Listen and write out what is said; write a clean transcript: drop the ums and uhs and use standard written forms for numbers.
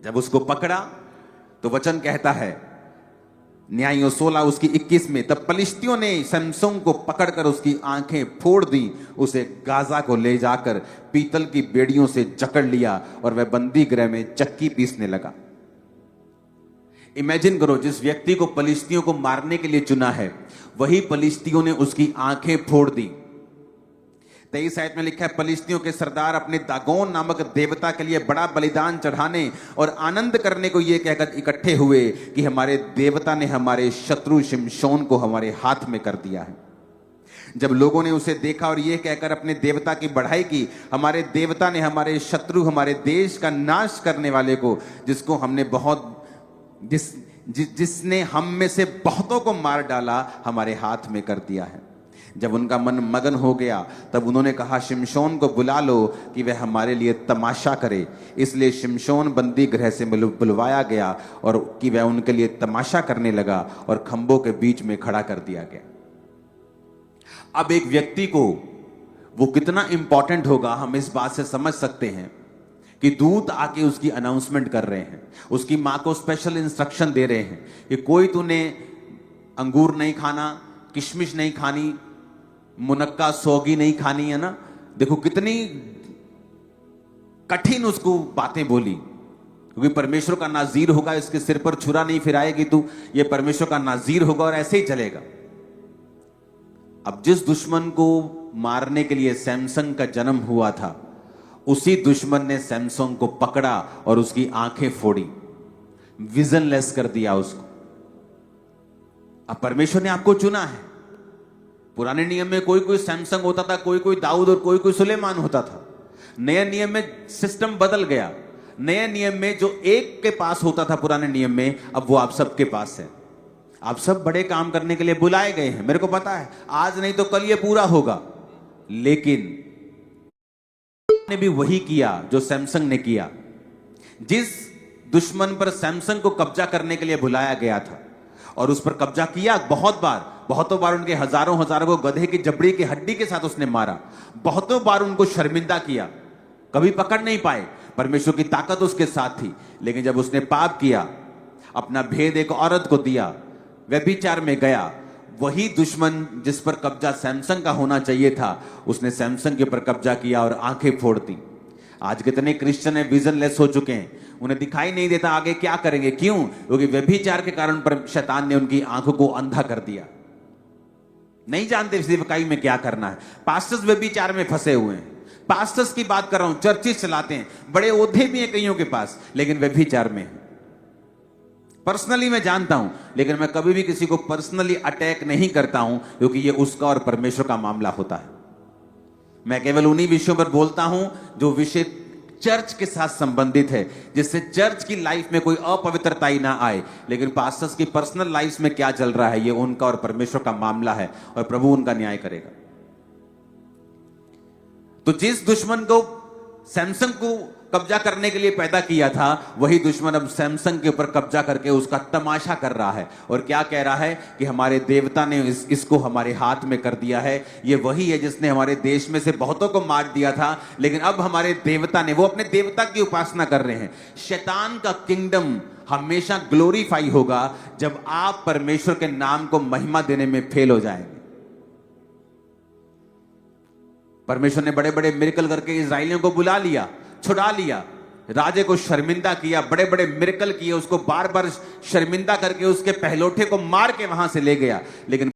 जब उसको पकड़ा तो वचन कहता है न्यायियों 16 उसकी 21 में, तब पलिश्तियों ने सैमसन को पकड़कर उसकी आंखें फोड़ दी, उसे गाजा को ले जाकर पीतल की बेड़ियों से जकड़ लिया और वह बंदी गृह में चक्की पीसने लगा। इमेजिन करो, जिस व्यक्ति को पलिश्तियों को मारने के लिए चुना है, वही पलिश्तियों ने उसकी आंखें फोड़ दी। 23 आयत में लिखा है, पलिश्तियों के सरदार अपने दागोन नामक देवता के लिए बड़ा बलिदान चढ़ाने और आनंद करने को यह कहकर इकट्ठे हुए कि हमारे देवता ने हमारे शत्रु शिमशोन को हमारे हाथ में कर दिया है। जब लोगों ने उसे देखा और यह कहकर अपने देवता की बढ़ाई की, हमारे देवता ने हमारे शत्रु, हमारे देश का नाश करने वाले को, जिसको हमने जिसने हम में से बहुतों को मार डाला, हमारे हाथ में कर दिया है। जब उनका मन मगन हो गया तब उन्होंने कहा, शिमशोन को बुला लो कि वह हमारे लिए तमाशा करे। इसलिए शिमशोन बंदी गृह से बुलवाया गया और कि वह उनके लिए तमाशा करने लगा और खंभों के बीच में खड़ा कर दिया गया। अब एक व्यक्ति को वो कितना इंपॉर्टेंट होगा, हम इस बात से समझ सकते हैं कि दूत आके उसकी अनाउंसमेंट कर रहे हैं, उसकी मां को स्पेशल इंस्ट्रक्शन दे रहे हैं कि कोई तूने अंगूर नहीं खाना, किशमिश नहीं खानी, मुनक्का सौगी नहीं खानी, है ना। देखो कितनी कठिन उसको बातें बोली, क्योंकि परमेश्वर का नाजीर होगा, इसके सिर पर छुरा नहीं फिराएगी तू, ये परमेश्वर का नाजीर होगा और ऐसे ही चलेगा। अब जिस दुश्मन को मारने के लिए सैमसन का जन्म हुआ था, उसी दुश्मन ने सैमसन को पकड़ा और उसकी आंखें फोड़ी, विजनलेस कर दिया उसको। अब परमेश्वर ने आपको चुना है। पुराने नियम में कोई कोई सैमसन होता था, कोई कोई दाऊद और कोई कोई सुलेमान होता था। नए नियम में सिस्टम बदल गया। नए नियम में जो एक के पास होता था पुराने नियम में, अब वो आप सबके पास है। आप सब बड़े काम करने के लिए बुलाए गए हैं, मेरे को पता है, आज नहीं तो कल ये पूरा होगा। लेकिन ने भी वही किया जो सैमसन ने किया। जिस दुश्मन पर सैमसन को कब्जा करने के लिए बुलाया गया था और उस पर कब्जा किया, बहुतों बार उनके हजारों को गधे की जबड़ी की हड्डी के साथ उसने मारा, बहुतों बार उनको शर्मिंदा किया, कभी पकड़ नहीं पाए। परमेश्वर की ताकत उसके साथ थी। लेकिन जब उसने पाप किया, अपना भेद एक औरत को दिया, व्यभिचार में गया, वही दुश्मन जिस पर कब्जा सैमसन का होना चाहिए था, उसने सैमसन के ऊपर कब्जा किया और आंखें फोड़ दी। आज कितने क्रिश्चियन है विजनलेस हो चुके हैं, उन्हें दिखाई नहीं देता आगे क्या करेंगे। क्यों? क्योंकि व्यभिचार के कारण पर शैतान ने उनकी आंखों को अंधा कर दिया। नहीं जानते सेवकाई में क्या करना है। पास्टर्स व्यभिचार में फंसे हुए हैं। पास्टर्स की बात कर रहा हूं, चर्चेस चलाते हैं, बड़े ओहदे भी हैं कईयों के पास, लेकिन व्यभिचार में है। पर्सनली मैं जानता हूं, लेकिन मैं कभी भी किसी को पर्सनली अटैक नहीं करता हूं, क्योंकि ये उसका और परमेश्वर का मामला होता है। मैं केवल उन्हीं विषयों पर बोलता हूं जो विषय चर्च के साथ संबंधित है, जिससे चर्च की लाइफ में कोई अपवित्रता ही ना आए। लेकिन पास्टर्स की पर्सनल लाइफ में क्या चल रहा है, ये उनका और परमेश्वर का मामला है और प्रभु उनका न्याय करेगा। तो जिस दुश्मन को सैमसन को कब्जा करने के लिए पैदा किया था, वही दुश्मन अब सैमसन के ऊपर कब्जा करके उसका तमाशा कर रहा है और क्या कह रहा है कि हमारे देवता ने इसको हमारे हाथ में कर दिया है। ये वही है जिसने हमारे देश में से बहुतों को मार दिया था, लेकिन अब हमारे देवता ने, वो अपने देवता की उपासना कर रहे हैं। शैतान का किंगडम हमेशा ग्लोरीफाई होगा जब आप परमेश्वर के नाम को महिमा देने में फेल हो जाएंगे। परमेश्वर ने बड़े बड़े मिरेकल करके इजराइलियों को बुला लिया, छुड़ा लिया, राजे को शर्मिंदा किया, बड़े बड़े मिरेकल किए, उसको बार बार शर्मिंदा करके उसके पहलोठे को मार के वहां से ले गया। लेकिन